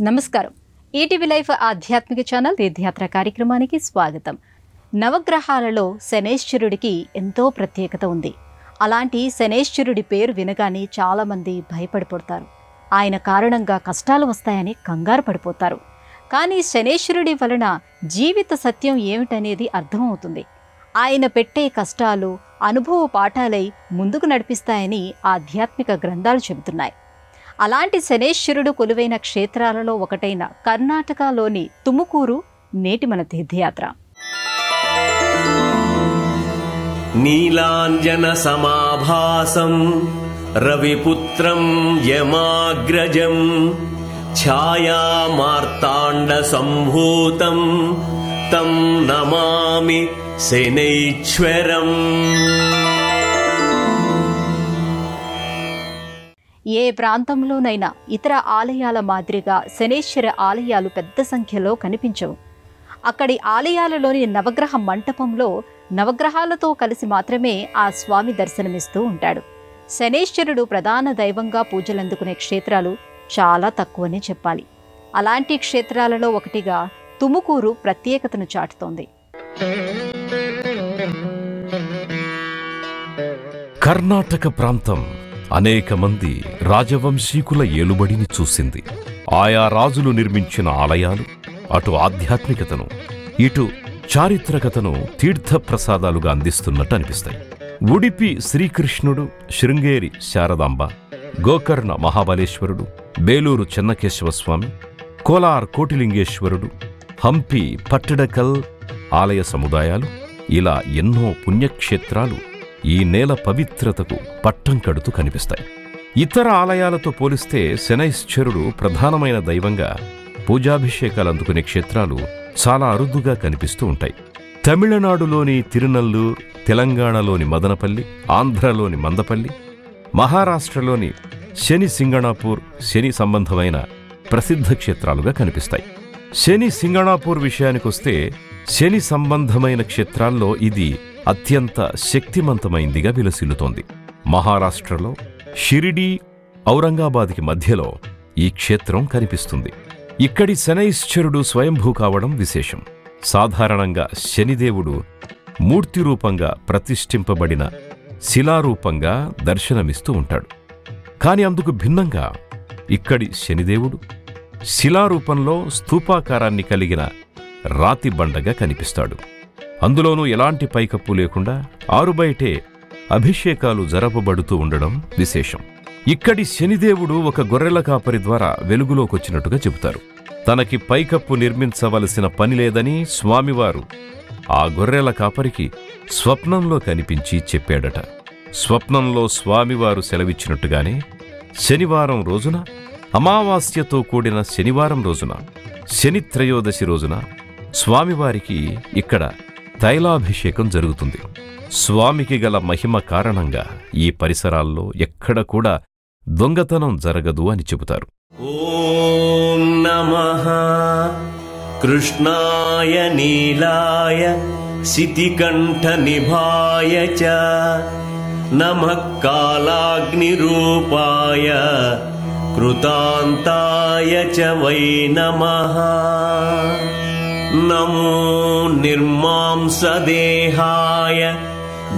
నమస్కారం. ETV life ఆధ్యాత్మిక channel తీర్థయాత్ర కార్యక్రమానికి స్వాగతం. నవగ్రహాలలో శనేశ్వరుడికి ఎంతో ప్రత్యేకత ఉంది. అలాంటి శనేశ్వరుడి పేరు వినగానే చాలామంది భయపడిపోతారు. ఆయన కారణంగా కష్టాలు వస్తాయని కంగారు పడిపోతారు. కానీ శనేశ్వరుడి వలన జీవిత సత్యం ఏమిటనేది అర్థమవుతుంది. ఆయన పెట్టే కష్టాలు అనుభవ పాఠాలై ముందుకు నడిపిస్తాయని ఆధ్యాత్మిక గ్రంథాలు చెబుతున్నాయి. అలాంటి శనేశ్వరుడు కొలువైన క్షేత్రాలలో ఒకటైన కర్ణాటకలోని తుముకూరు నేటి మన తీర్థయాత్ర. నీలాంజన సమాభాసం రవిపుత్రం యమాగ్రజం ఛాయా మార్తాండ సంభూతం తం నమామి శనైశ్వరం. ఏ ప్రాంతంలోనైనా ఇతర ఆలయాల మాదిరిగా శనేశ్వర ఆలయాలు పెద్ద సంఖ్యలో కనిపించవు. అక్కడి ఆలయాలలోని నవగ్రహ మంటపంలో నవగ్రహాలతో కలిసి మాత్రమే ఆ స్వామి దర్శనమిస్తూ ఉంటాడు. శనేశ్వరుడు ప్రధాన దైవంగా పూజలందుకునే క్షేత్రాలు చాలా తక్కువనే చెప్పాలి. అలాంటి క్షేత్రాలలో ఒకటిగా తుముకూరు ప్రత్యేకతను చాటుతోంది. కర్ణాటక ప్రాంతం అనేక మంది రాజవంశీకుల ఏలుబడిని చూసింది. ఆయా రాజులు నిర్మించిన ఆలయాలు అటు ఆధ్యాత్మికతను ఇటు చారిత్రకతను తీర్థప్రసాదాలుగా అందిస్తున్నట్టు అనిపిస్తాయి. ఉడిపి శ్రీకృష్ణుడు, శృంగేరి శారదాంబ, గోకర్ణ మహాబలేశ్వరుడు, బేలూరు చెన్నకేశవస్వామి, కోలార్ కోటిలింగేశ్వరుడు, హంపి పట్టడకల్ ఆలయ సముదాయాలు, ఇలా ఎన్నో పుణ్యక్షేత్రాలు ఈ నేల పవిత్రతకు పట్టం కడుతూ కనిపిస్తాయి. ఇతర ఆలయాలతో పోలిస్తే శనైశ్వరుడు ప్రధానమైన దైవంగా పూజాభిషేకాలు అందుకునే క్షేత్రాలు చాలా అరుదుగా కనిపిస్తూ ఉంటాయి. తమిళనాడులోని తిరునల్లూర్, తెలంగాణలోని మదనపల్లి, ఆంధ్రలోని మందపల్లి, మహారాష్ట్రలోని శని సింగణాపూర్ శని సంబంధమైన ప్రసిద్ధ క్షేత్రాలుగా కనిపిస్తాయి. శని సింగణాపూర్ విషయానికొస్తే శని సంబంధమైన క్షేత్రాల్లో ఇది అత్యంత శక్తిమంతమైందిగా విలసిల్లుతోంది. మహారాష్ట్రలో షిరిడీ, ఔరంగాబాద్కి మధ్యలో ఈ క్షేత్రం కనిపిస్తుంది. ఇక్కడి శనైశ్వరుడు స్వయంభూ కావడం విశేషం. సాధారణంగా శనిదేవుడు మూర్తి రూపంగా ప్రతిష్ఠింపబడిన శిలారూపంగా దర్శనమిస్తూ ఉంటాడు. కాని అందుకు భిన్నంగా ఇక్కడి శనిదేవుడు శిలారూపంలో స్తూపాకారాన్ని కలిగిన రాతి బండగా కనిపిస్తాడు. అందులోనూ ఎలాంటి పైకప్పు లేకుండా ఆరుబయటే అభిషేకాలు జరపబడుతూ ఉండడం విశేషం. ఇక్కడి శనిదేవుడు ఒక గొర్రెల కాపరి ద్వారా వెలుగులోకొచ్చినట్టుగా చెబుతారు. తనకి పైకప్పు నిర్మించవలసిన పని లేదని స్వామివారు ఆ గొర్రెల కాపరికి స్వప్నంలో కనిపించి చెప్పాడట. స్వప్నంలో స్వామివారు సెలవిచ్చినట్టుగానే శనివారం రోజున, అమావాస్యతో కూడిన శనివారం రోజున, శని త్రయోదశి రోజున స్వామివారికి ఇక్కడ తైలాభిషేకం జరుగుతుంది. స్వామికి గల మహిమ కారణంగా ఈ పరిసరాల్లో ఎక్కడ కూడా దొంగతనం జరగదు అని చెబుతారు. ఓం నమః కృష్ణాయ నీలాయ శితికంఠ నిభాయ చ నమః కాలాగ్ని రూపాయ కృతాంతాయ చ వై నమః. నమో నిర్మాంసదేహాయ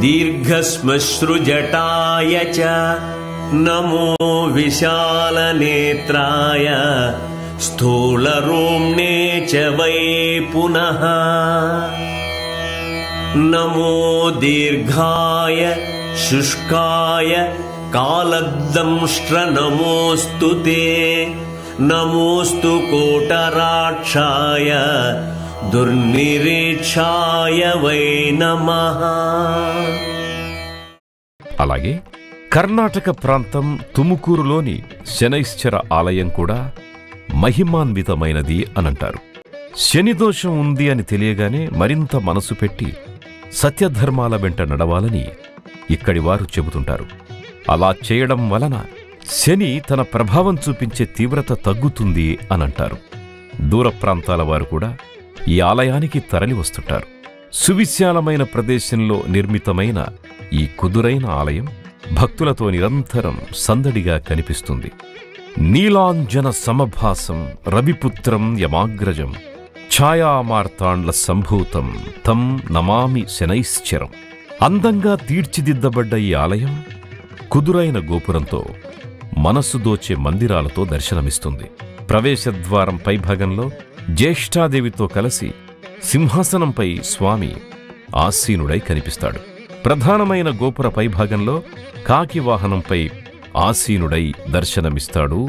దీర్ఘశ్మశ్రుజటాయ చ నమో విశాలనేత్రాయ స్థూలరోమ్ణే చ వై పునః. నమో దీర్ఘాయ శుష్కాయ కాలదంష్ట్ర నమోస్తు తే. నమోస్తు కోటరాక్షాయ దుర్నిరీక్షాయ వై నమః. అలాగే కర్ణాటక ప్రాంతం తుముకూరులోని శనైశ్వర ఆలయం కూడా మహిమాన్వితమైనది అనంటారు. శనిదోషం ఉంది అని తెలియగానే మరింత మనసు పెట్టి సత్యధర్మాల వెంట నడవాలని ఇక్కడి వారు చెబుతుంటారు. అలా చేయడం వలన శని తన ప్రభావం చూపించే తీవ్రత తగ్గుతుంది అనంటారు. దూర ప్రాంతాల వారు కూడా ఈ ఆలయానికి తరలి వస్తుంటారు. సువిశాలమైన ప్రదేశంలో నిర్మితమైన ఈ కుదురైన ఆలయం భక్తులతో నిరంతరం సందడిగా కనిపిస్తుంది. నీలాంజన సమభాసం రవిపుత్రం యమాగ్రజం ఛాయామార్తాండ్ల సంభూతం తం నమామి శనైశ్చరం. అందంగా తీర్చిదిద్దబడ్డ ఈ ఆలయం కుదురైన గోపురంతో మనస్సు దోచే మందిరాలతో దర్శనమిస్తుంది. ప్రవేశద్వారం పైభాగంలో జ్యేష్ఠాదేవితో కలిసి సింహాసనంపై స్వామి ఆసీనుడై కనిపిస్తాడు. ప్రధానమైన గోపుర పైభాగంలో కాకి వాహనంపై ఆసీనుడై దర్శనమిస్తాడు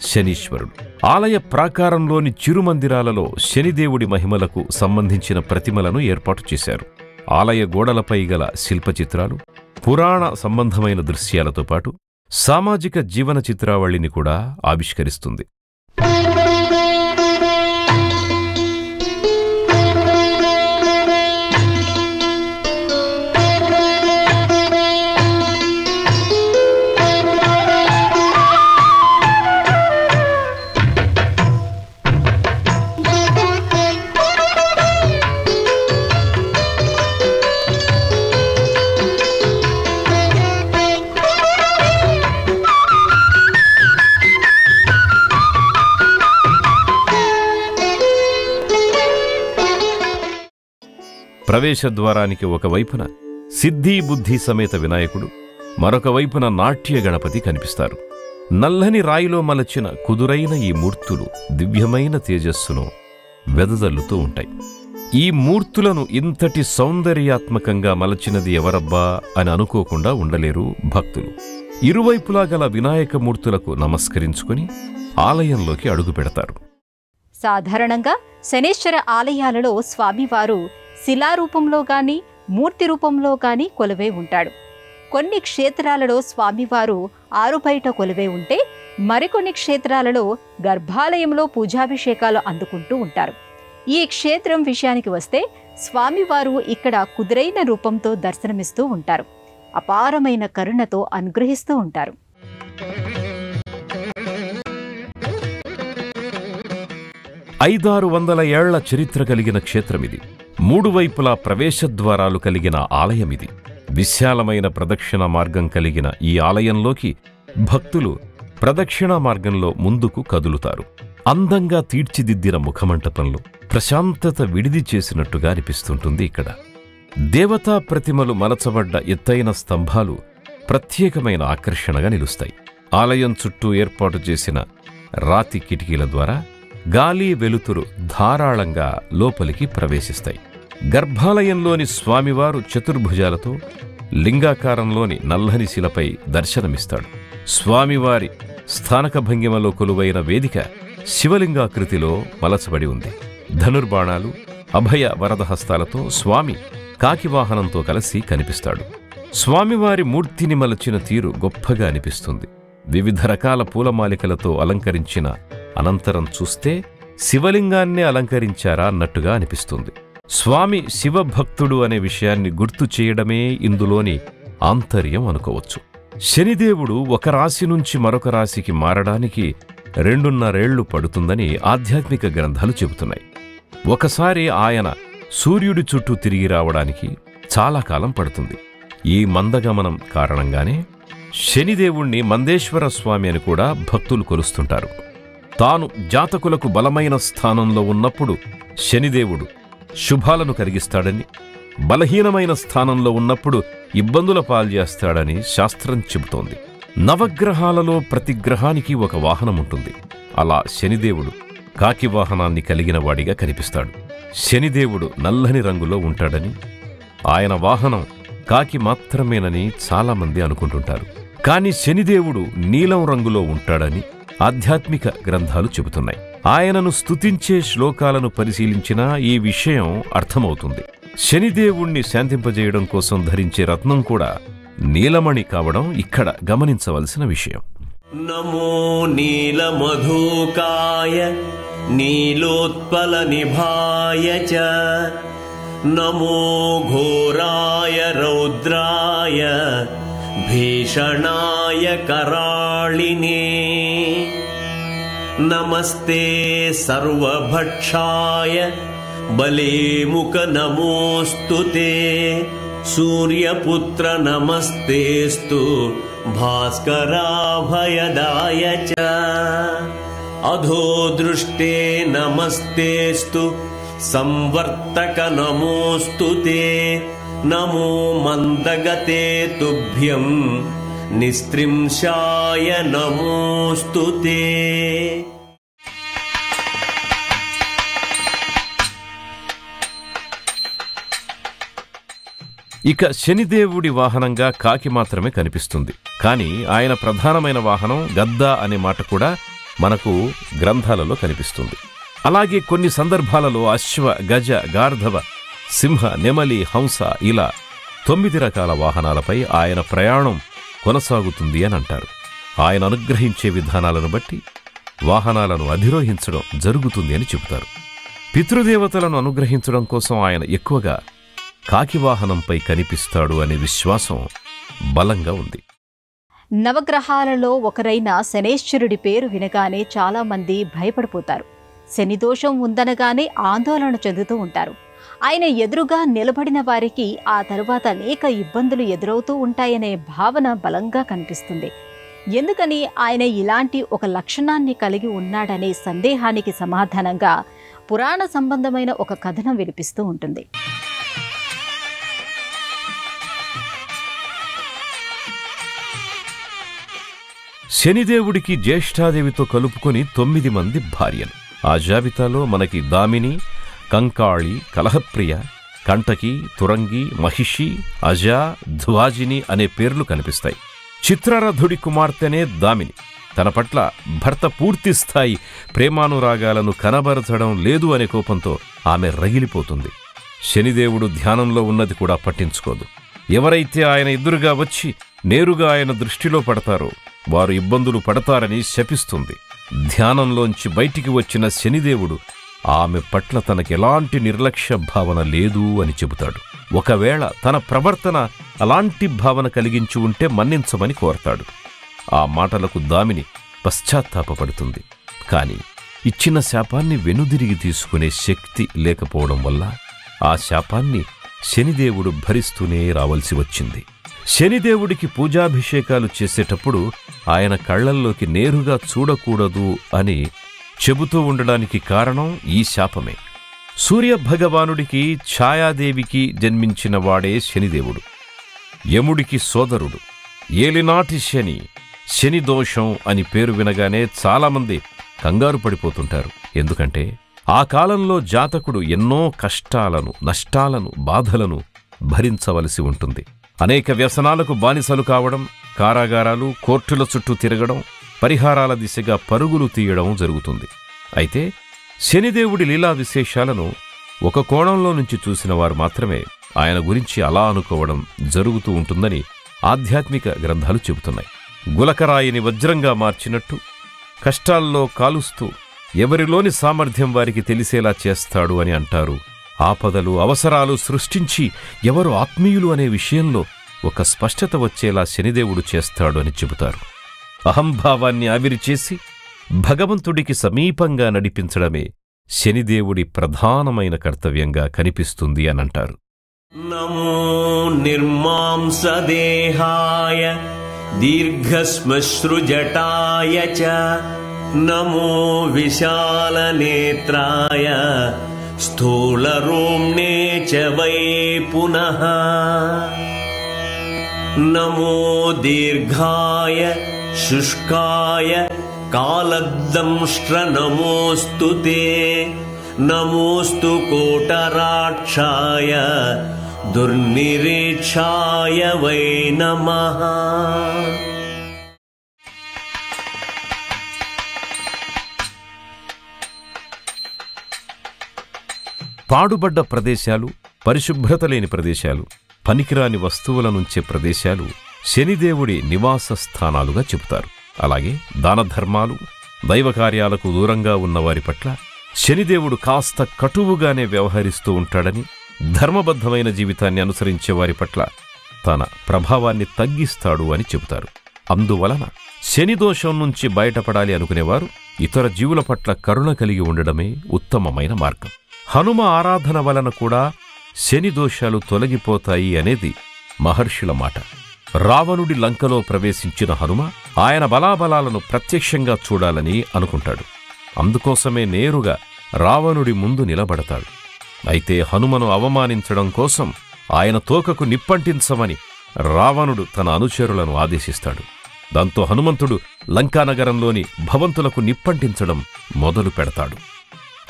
శనీశ్వరుడు. ఆలయ ప్రాకారంలోని చిరుమందిరాలలో శనిదేవుడి మహిమలకు సంబంధించిన ప్రతిమలను ఏర్పాటు చేశారు. ఆలయ గోడలపై గల శిల్పచిత్రాలు పురాణ సంబంధమైన దృశ్యాలతో పాటు సామాజిక జీవన చిత్రావళిని కూడా ఆవిష్కరిస్తుంది. ప్రవేశద్వారానికి ఒకవైపున సిద్ధి బుద్ధి సమేత వినాయకుడు, మరొక వైపున నాట్య గణపతి కనిపిస్తారు. నల్లని రాయిలో మలచిన కుదురైన ఈ మూర్తులు దివ్యమైన తేజస్సును వెదజల్లుతూ ఉంటాయి. ఈ మూర్తులను ఇంతటి సౌందర్యాత్మకంగా మలచినది ఎవరబ్బా అని అనుకోకుండా ఉండలేరు భక్తులు. ఇరువైపులా గల వినాయక మూర్తులకు నమస్కరించుకుని ఆలయంలోకి అడుగుపెడతారు. సాధారణంగా శనేశ్వర ఆలయాలలో స్వామివారు శిలారూపంలో గాని మూర్తి రూపంలో గాని కొలువై ఉంటాడు. కొన్ని క్షేత్రాలలో స్వామివారు ఆరుబయట కొలువై ఉంటే మరికొన్ని క్షేత్రాలలో గర్భాలయంలో పూజాభిషేకాలు అందుకుంటూ ఉంటారు. ఈ క్షేత్రం విషయానికి వస్తే స్వామివారు ఇక్కడ కుదురైన రూపంతో దర్శనమిస్తూ ఉంటారు. అపారమైన కరుణతో అనుగ్రహిస్తూ ఉంటారు. 500 ఏళ్ల చరిత్ర కలిగిన క్షేత్రమిది. 3 వైపులా ప్రవేశద్వారాలు కలిగిన ఆలయమిది. విశాలమైన ప్రదక్షిణ మార్గం కలిగిన ఈ ఆలయంలోకి భక్తులు ప్రదక్షిణా మార్గంలో ముందుకు కదులుతారు. అందంగా తీర్చిదిద్దిన ముఖమంటపంలో ప్రశాంతత విడిది చేసినట్టుగా అనిపిస్తుంటుంది. ఇక్కడ దేవతా ప్రతిమలు మలచబడ్డ ఎత్తైన స్తంభాలు ప్రత్యేకమైన ఆకర్షణగా నిలుస్తాయి. ఆలయం చుట్టూ ఏర్పాటు చేసిన రాతి కిటికీల ద్వారా గాలి వెలుతురు ధారాళంగా లోపలికి ప్రవేశిస్తాయి. గర్భాలయంలోని స్వామివారు చతుర్భుజాలతో లింగాకారంలోని నల్లని శిలపై దర్శనమిస్తాడు. స్వామివారి స్థానక భంగిమలో కొలువైన వేదిక శివలింగాకృతిలో మలచబడి ఉంది. ధనుర్బాణాలు, అభయ వరదహస్తాలతో స్వామి కాకివాహనంతో కలిసి కనిపిస్తాడు. స్వామివారి మూర్తిని మలచిన తీరు గొప్పగా అనిపిస్తుంది. వివిధ రకాల పూలమాలికలతో అలంకరించిన అనంతరం చూస్తే శివలింగాన్నే అలంకరించారా అన్నట్టుగా అనిపిస్తుంది. స్వామి శివభక్తుడు అనే విషయాన్ని గుర్తు చేయడమే ఇందులోని ఆంతర్యం అనుకోవచ్చు. శనిదేవుడు ఒక రాశి నుంచి మరొక రాశికి మారడానికి 2.5 ఏళ్లు పడుతుందని ఆధ్యాత్మిక గ్రంథాలు చెబుతున్నాయి. ఒకసారి ఆయన సూర్యుడి చుట్టూ తిరిగి రావడానికి చాలా కాలం పడుతుంది. ఈ మందగమనం కారణంగానే శనిదేవుణ్ణి మందేశ్వర స్వామి అని కూడా భక్తులు కొలుస్తుంటారు. తాను జాతకులకు బలమైన స్థానంలో ఉన్నప్పుడు శనిదేవుడు శుభాలను కలిగిస్తాడని, బలహీనమైన స్థానంలో ఉన్నప్పుడు ఇబ్బందుల పాల్చేస్తాడని శాస్త్రం చెబుతోంది. నవగ్రహాలలో ప్రతి గ్రహానికి ఒక వాహనముంటుంది. అలా శనిదేవుడు కాకి వాహనాన్ని కలిగిన వాడిగా కనిపిస్తాడు. శనిదేవుడు నల్లని రంగులో ఉంటాడని, ఆయన వాహనం కాకి మాత్రమేనని చాలామంది అనుకుంటుంటారు. కాని శనిదేవుడు నీలం రంగులో ఉంటాడని ఆధ్యాత్మిక గ్రంథాలు చెబుతున్నాయి. ఆయనను స్తుతించే శ్లోకాలను పరిశీలించినా ఈ విషయం అర్థమవుతుంది. శనిదేవుణ్ణి శాంతింపజేయడం కోసం ధరించే రత్నం కూడా నీలమణి కావడం ఇక్కడ గమనించవలసిన విషయం. నమో నీలమధుకాయ నీలోత్పల నిభాయ చ నమో ఘోరాయ రౌద్రాయ भीषणाय कराळिने नमस्ते सर्वभक्षाय बलेमुख नमोऽस्तु ते सूर्यपुत्र नमस्तेस्तु भास्कराभयदाय च अधोदृष्टे नमस्तेस्तु संवर्तक नमोऽस्तु ते नमो मन्दगते तुभ्यं निस्त्रिंशाय नमोऽस्तु ते। ఇక శనిదేవుడి వాహనంగా కాకి మాత్రమే కనిపిస్తుంది. కానీ ఆయన ప్రధానమైన వాహనం గద్ద అనే మాట కూడా మనకు గ్రంథాలలో కనిపిస్తుంది. అలాగే కొన్ని సందర్భాలలో అశ్వ, గజ, గార్ధవ, సింహ, నెమలి, హంస ఇలా 9 రకాల వాహనాలపై ఆయన ప్రయాణం కొనసాగుతుంది అని అంటారు. ఆయన అనుగ్రహించే విధానాలను బట్టి వాహనాలను అధిరోహించడం జరుగుతుంది అని చెబుతారు. పితృదేవతలను అనుగ్రహించడం కోసం ఆయన ఎక్కువగా కాకి వాహనంపై కనిపిస్తాడు అనే విశ్వాసం బలంగా ఉంది. నవగ్రహాలలో ఒకరైన శనేశ్వరుడి పేరు వినగానే చాలామంది భయపడిపోతారు. శనిదోషం ఉందనగానే ఆందోళన చెందుతూ ఉంటారు. ఆయన ఎదురుగా నిలబడిన వారికి ఆ తరువాత అనేక ఇబ్బందులు ఎదురవుతూ ఉంటాయనే భావన బలంగా కనిపిస్తుంది. ఎందుకని ఆయన ఇలాంటి ఒక లక్షణాన్ని కలిగి ఉన్నాడనే సందేహానికి సమాధానంగా పురాణ సంబంధమైన ఒక కథనం వినిపిస్తూ ఉంటుంది. శనిదేవుడికి జ్యేష్ఠాదేవితో కలుపుకొని 9 మంది భార్యలు. ఆ జాబితాలో మనకి దామిని, కంకాళి, కలహప్రియ, కంటకి, తురంగి, మహిషి, అజ, ధ్వాజిని అనే పేర్లు కనిపిస్తాయి. చిత్రరథుడి కుమార్తెనే దామిని తన పట్ల భర్త పూర్తిస్థాయి ప్రేమానురాగాలను కనబరచడం లేదు అనే కోపంతో ఆమె రగిలిపోతుంది. శనిదేవుడు ధ్యానంలో ఉన్నది కూడా పట్టించుకోదు. ఎవరైతే ఆయన ఎదురుగా వచ్చి నేరుగా ఆయన దృష్టిలో పడతారో వారు ఇబ్బందులు పడతారని శపిస్తుంది. ధ్యానంలోంచి బయటికి వచ్చిన శనిదేవుడు ఆమె పట్ల తనకెలాంటి నిర్లక్ష్య భావన లేదు అని చెబుతాడు. ఒకవేళ తన ప్రవర్తన అలాంటి భావన కలిగించి ఉంటే మన్నించమని కోరతాడు. ఆ మాటలకు దామిని పశ్చాత్తాపపడుతుంది. కాని ఇచ్చిన శాపాన్ని వెనుదిరిగి తీసుకునే శక్తి లేకపోవడం వల్ల ఆ శాపాన్ని శనిదేవుడు భరిస్తూనే రావలసి వచ్చింది. శనిదేవుడికి పూజాభిషేకాలు చేసేటప్పుడు ఆయన కళ్లల్లోకి నేరుగా చూడకూడదు అని చెబుతూ ఉండడానికి కారణం ఈ శాపమే. సూర్యభగవానుడికి ఛాయాదేవికి జన్మించిన వాడే శనిదేవుడు. యముడికి సోదరుడు. ఏలినాటి శని, శని దోషం అని పేరు వినగానే చాలామంది కంగారు పడిపోతుంటారు. ఎందుకంటే ఆ కాలంలో జాతకుడు ఎన్నో కష్టాలను, నష్టాలను, బాధలను భరించవలసి ఉంటుంది. అనేక వ్యసనాలకు బానిసలు కావడం, కారాగారాలు, కోర్టుల చుట్టూ తిరగడం, పరిహారాల దిశగా పరుగులు తీయడం జరుగుతుంది. అయితే శనిదేవుడి లీలా విశేషాలను ఒక కోణంలో నుంచి చూసిన వారు మాత్రమే ఆయన గురించి అలా అనుకోవడం జరుగుతూ ఉంటుందని ఆధ్యాత్మిక గ్రంథాలు చెబుతున్నాయి. గులకరాయిని వజ్రంగా మార్చినట్టు కష్టాల్లో కాలుస్తూ ఎవరిలోని సామర్థ్యం వారికి తెలిసేలా చేస్తాడు అని అంటారు. ఆపదలు, అవసరాలు సృష్టించి ఎవరు ఆత్మీయులు అనే విషయంలో ఒక స్పష్టత వచ్చేలా శనిదేవుడు చేస్తాడు అని చెబుతారు. అహంభావాన్ని ఆవిరిచేసి భగవంతుడికి సమీపంగా నడిపించడమే శనిదేవుడి ప్రధానమైన కర్తవ్యంగా కనిపిస్తుంది అనంటారు. నమో నిర్మాంసదేహాయ దీర్ఘశ్మశ్రుజటాయ చ నమో విశాలనేత్రాయ స్థూలరోమ్ణే చ వై పునః నమో దీర్ఘాయ శుష్కాయ కాలదంష్ట్ర నమోऽस्तु తే నమోऽस्तु కోటరాక్షాయ దుర్నిరీక్షాయ వై నమః. పాడుబడ్డ ప్రదేశాలు, పరిశుభ్రత లేని ప్రదేశాలు, పనికిరాని వస్తువుల నుంచే ప్రదేశాలు శనిదేవుడి నివాస స్థానాలుగా చెబుతారు. అలాగే దానధర్మాలు, దైవకార్యాలకు దూరంగా ఉన్నవారి పట్ల శనిదేవుడు కాస్త కటువుగానే వ్యవహరిస్తూ ఉంటాడని, ధర్మబద్ధమైన జీవితాన్ని అనుసరించే వారి పట్ల తన ప్రభావాన్ని తగ్గిస్తాడు అని చెబుతారు. అందువలన శనిదోషం నుంచి బయటపడాలి అనుకునేవారు ఇతర జీవుల పట్ల కరుణ కలిగి ఉండడమే ఉత్తమమైన మార్గం. హనుమ ఆరాధన వలన కూడా శనిదోషాలు తొలగిపోతాయి అనేది మహర్షుల మాట. రావణుడి లంకలో ప్రవేశించిన హనుమ ఆయన బలాబలాలను ప్రత్యక్షంగా చూడాలని అనుకుంటాడు. అందుకోసమే నేరుగా రావణుడి ముందు నిలబడతాడు. అయితే హనుమను అవమానించడం కోసం ఆయన తోకకు నిప్పంటించమని రావణుడు తన అనుచరులను ఆదేశిస్తాడు. దాంతో హనుమంతుడు లంకానగరంలోని భవంతులకు నిప్పంటించడం మొదలు పెడతాడు.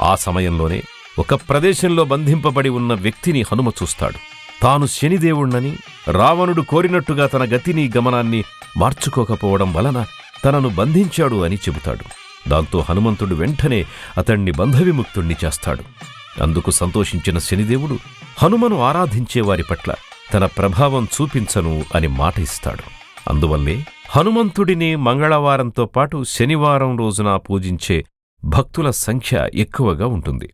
ఆ సమయంలోనే ఒక ప్రదేశంలో బంధింపబడి ఉన్న వ్యక్తిని హనుమ చూస్తాడు. తాను శనిదేవుణ్ణని, రావణుడు కోరినట్టుగా తన గతిని గమనాన్ని మార్చుకోకపోవడం వలన తనను బంధించాడు అని చెబుతాడు. దాంతో హనుమంతుడు వెంటనే అతణ్ణి బంధవిముక్తుణ్ణి చేస్తాడు. అందుకు సంతోషించిన శనిదేవుడు హనుమను ఆరాధించేవారి పట్ల తన ప్రభావం చూపించను అని మాట ఇస్తాడు. అందువల్లే హనుమంతుడిని మంగళవారంతో పాటు శనివారం రోజున పూజించే భక్తుల సంఖ్య ఎక్కువగా ఉంటుంది.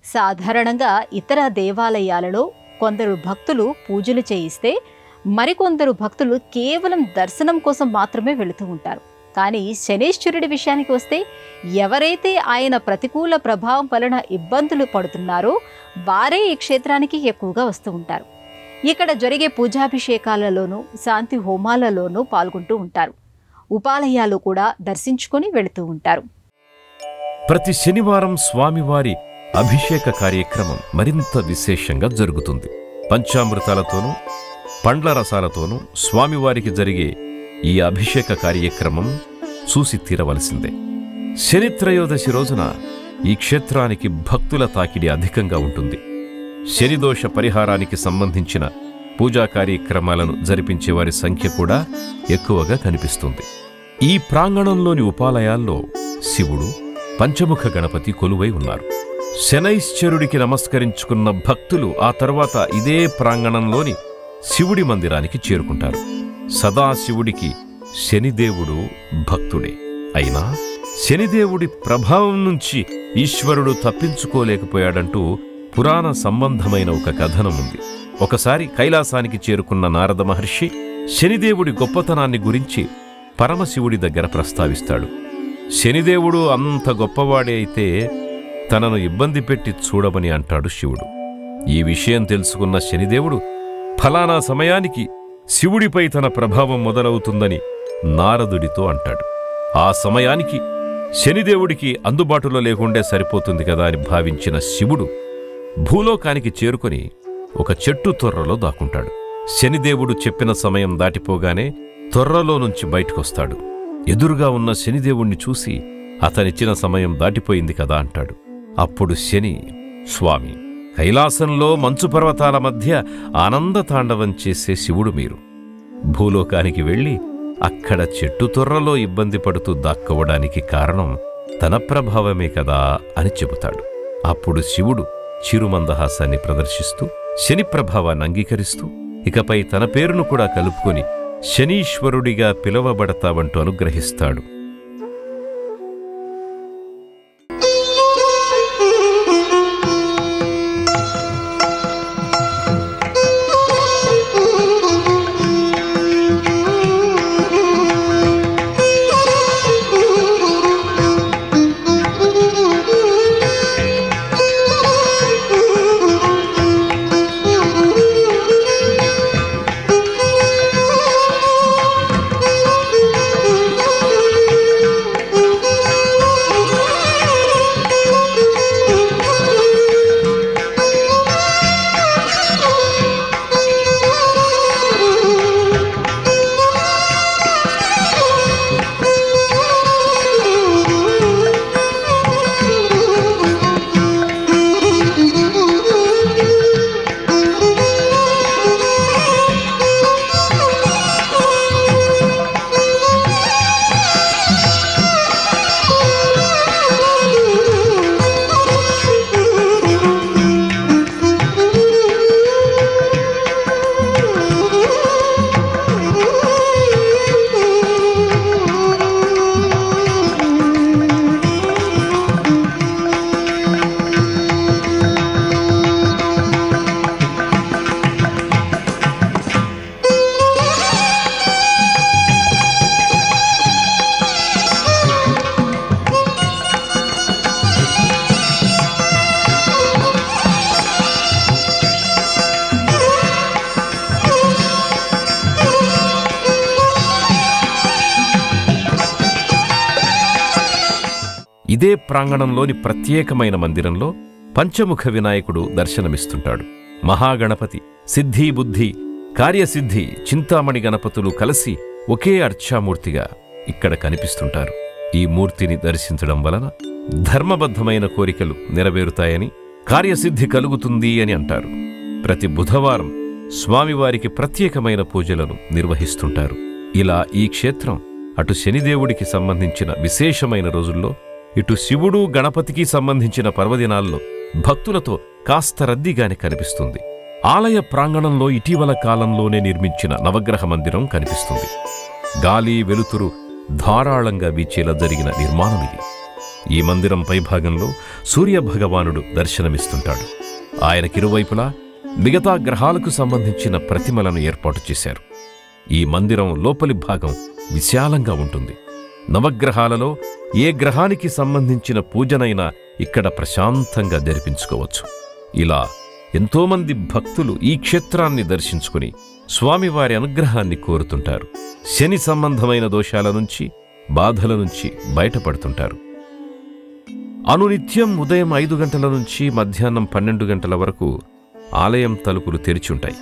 సాధారణంగా ఇతర దేవాలయాలలో కొందరు భక్తులు పూజలు చేయిస్తే మరికొందరు భక్తులు కేవలం దర్శనం కోసం మాత్రమే వెళుతూ ఉంటారు. కానీ శనేశ్వరుడి విషయానికి వస్తే ఎవరైతే ఆయన ప్రతికూల ప్రభావం వలన ఇబ్బందులు పడుతున్నారో వారే ఈ క్షేత్రానికి ఎక్కువగా వస్తూ ఉంటారు. ఇక్కడ జరిగే పూజాభిషేకాలలోనూ శాంతి హోమాలలోనూ పాల్గొంటూ ఉంటారు. ఉపాలయాలు కూడా దర్శించుకొని వెళుతూ ఉంటారు. ప్రతి శనివారం స్వామివారి అభిషేక కార్యక్రమం మరింత విశేషంగా జరుగుతుంది. పంచామృతాలతోనూ పండ్ల రసాలతోనూ స్వామివారికి జరిగే ఈ అభిషేక కార్యక్రమం చూసి తీరవలసిందే. శనిత్రయోదశి రోజున ఈ క్షేత్రానికి భక్తుల తాకిడి అధికంగా ఉంటుంది. శనిదోష పరిహారానికి సంబంధించిన పూజా కార్యక్రమాలను జరిపించేవారి సంఖ్య కూడా ఎక్కువగా కనిపిస్తుంది. ఈ ప్రాంగణంలోని ఉపాలయాల్లో శివుడు, పంచముఖ గణపతి కొలువై ఉన్నారు. శనైశ్చరుడికి నమస్కరించుకున్న భక్తులు ఆ తర్వాత ఇదే ప్రాంగణంలోని శివుడి మందిరానికి చేరుకుంటారు. సదాశివుడికి శనిదేవుడు భక్తుడే. అయినా శనిదేవుడి ప్రభావం నుంచి ఈశ్వరుడు తప్పించుకోలేకపోయాడంటూ పురాణ సంబంధమైన ఒక కథనం ఉంది. ఒకసారి కైలాసానికి చేరుకున్న నారద మహర్షి శనిదేవుడి గొప్పతనాన్ని గురించి పరమశివుడి దగ్గర ప్రస్తావిస్తాడు. శనిదేవుడు అంత గొప్పవాడే అయితే తనను ఇబ్బంది పెట్టి చూడమని అంటాడు శివుడు. ఈ విషయం తెలుసుకున్న శనిదేవుడు ఫలానా సమయానికి శివుడిపై తన ప్రభావం మొదలవుతుందని నారదుడితో అంటాడు. ఆ సమయానికి శనిదేవుడికి అందుబాటులో లేకుండే సరిపోతుంది కదా అని భావించిన శివుడు భూలోకానికి చేరుకొని ఒక చెట్టు తొర్రలో దాక్కుంటాడు. శనిదేవుడు చెప్పిన సమయం దాటిపోగానే తొర్రలో నుంచి బయటకొస్తాడు. ఎదురుగా ఉన్న శనిదేవుణ్ణి చూసి అతనిచ్చిన సమయం దాటిపోయింది కదా అంటాడు. అప్పుడు శని, స్వామి, కైలాసంలో మంచు పర్వతాల మధ్య ఆనంద తాండవం చేసే శివుడు మీరు. భూలోకానికి వెళ్ళి అక్కడ చెట్టు తొర్రలో ఇబ్బంది పడుతూ దాక్కోవడానికి కారణం తన ప్రభావమే కదా అని చెబుతాడు. అప్పుడు శివుడు చిరుమందహాసాన్ని ప్రదర్శిస్తూ శని ప్రభావాన్ని అంగీకరిస్తూ ఇకపై తన పేరును కూడా కలుపుకొని శనీశ్వరుడిగా పిలువబడతావంటూ అనుగ్రహిస్తాడు. ఇదే ప్రాంగణంలోని ప్రత్యేకమైన మందిరంలో పంచముఖ వినాయకుడు దర్శనమిస్తుంటాడు. మహాగణపతి, సిద్ధి బుద్ధి, కార్యసిద్ధి, చింతామణి గణపతులు కలిసి ఒకే అర్చామూర్తిగా ఇక్కడ కనిపిస్తుంటారు. ఈ మూర్తిని దర్శించడం వలన ధర్మబద్ధమైన కోరికలు నెరవేరుతాయని, కార్యసిద్ధి కలుగుతుంది అని అంటారు. ప్రతి బుధవారం స్వామివారికి ప్రత్యేకమైన పూజలను నిర్వహిస్తుంటారు. ఇలా ఈ క్షేత్రం అటు శనిదేవుడికి సంబంధించిన విశేషమైన రోజుల్లో, ఇటు శివుడు గణపతికి సంబంధించిన పర్వదినాల్లో భక్తులతో కాస్త రద్దీగానే కనిపిస్తుంది. ఆలయ ప్రాంగణంలో ఇటీవల కాలంలోనే నిర్మించిన నవగ్రహ మందిరం కనిపిస్తుంది. గాలి వెలుతురు ధారాళంగా వీచేలా జరిగిన నిర్మాణం ఇది. ఈ మందిరం పైభాగంలో సూర్యభగవానుడు దర్శనమిస్తుంటాడు. ఆయనకిరువైపులా మిగతా గ్రహాలకు సంబంధించిన ప్రతిమలను ఏర్పాటు చేశారు. ఈ మందిరం లోపలి భాగం విశాలంగా ఉంటుంది. నవగ్రహాలలో ఏ గ్రహానికి సంబంధించిన పూజనైనా ఇక్కడ ప్రశాంతంగా జరిపించుకోవచ్చు. ఇలా ఎంతోమంది భక్తులు ఈ క్షేత్రాన్ని దర్శించుకుని స్వామివారి అనుగ్రహాన్ని కోరుతుంటారు. శని సంబంధమైన దోషాల నుంచి, బాధల నుంచి బయటపడుతుంటారు. అనునిత్యం ఉదయం 5 గంటల నుంచి మధ్యాహ్నం 12 గంటల వరకు ఆలయం తలుపులు తెరిచుంటాయి.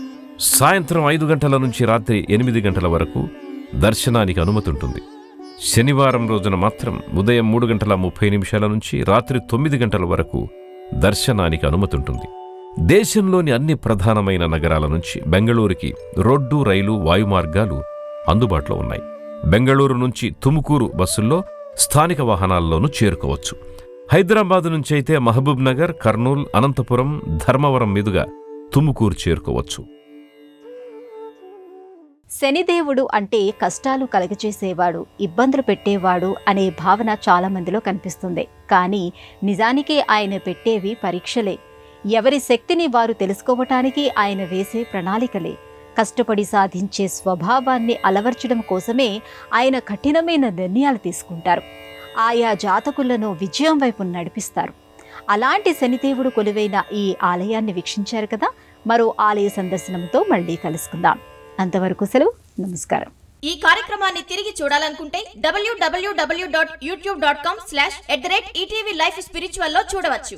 సాయంత్రం 5 గంటల నుంచి రాత్రి 8 గంటల వరకు దర్శనానికి అనుమతి ఉంటుంది. శనివారం రోజున మాత్రం ఉదయం 3:30 నుంచి రాత్రి 9 గంటల వరకు దర్శనానికి అనుమతి ఉంటుంది. దేశంలోని అన్ని ప్రధానమైన నగరాల నుంచి బెంగళూరుకి రోడ్డు, రైలు, వాయు మార్గాలు అందుబాటులో ఉన్నాయి. బెంగళూరు నుంచి తుముకూరు బస్సుల్లో, స్థానిక వాహనాల్లోనూ చేరుకోవచ్చు. హైదరాబాదు నుంచి అయితే మహబూబ్ నగర్, కర్నూల్, అనంతపురం, ధర్మవరం మీదుగా తుముకూరు చేరుకోవచ్చు. శనిదేవుడు అంటే కష్టాలు కలగచేసేవాడు, ఇబ్బందులు పెట్టేవాడు అనే భావన చాలా మందిలో కనిపిస్తుంది. కానీ నిజానికి ఆయన పెట్టేవి పరీక్షలే. ఎవరి శక్తిని వారు తెలుసుకోవటానికి ఆయన వేసే ప్రణాళికలే. కష్టపడి సాధించే స్వభావాన్ని అలవర్చడం కోసమే ఆయన కఠినమైన నిర్ణయాలు తీసుకుంటారు. ఆయా జాతకులను విజయం వైపు నడిపిస్తారు. అలాంటి శనిదేవుడు కొలువైన ఈ ఆలయాన్ని వీక్షించారు కదా. మరో ఆలయ సందర్శనంతో మళ్ళీ కలుసుకుందాం. అంతవరకు సెలవు. నమస్కారం. ఈ కార్యక్రమాన్ని తిరిగి చూడాలనుకుంటే www.youtube.com/@ETV Life Spiritual లో చూడవచ్చు.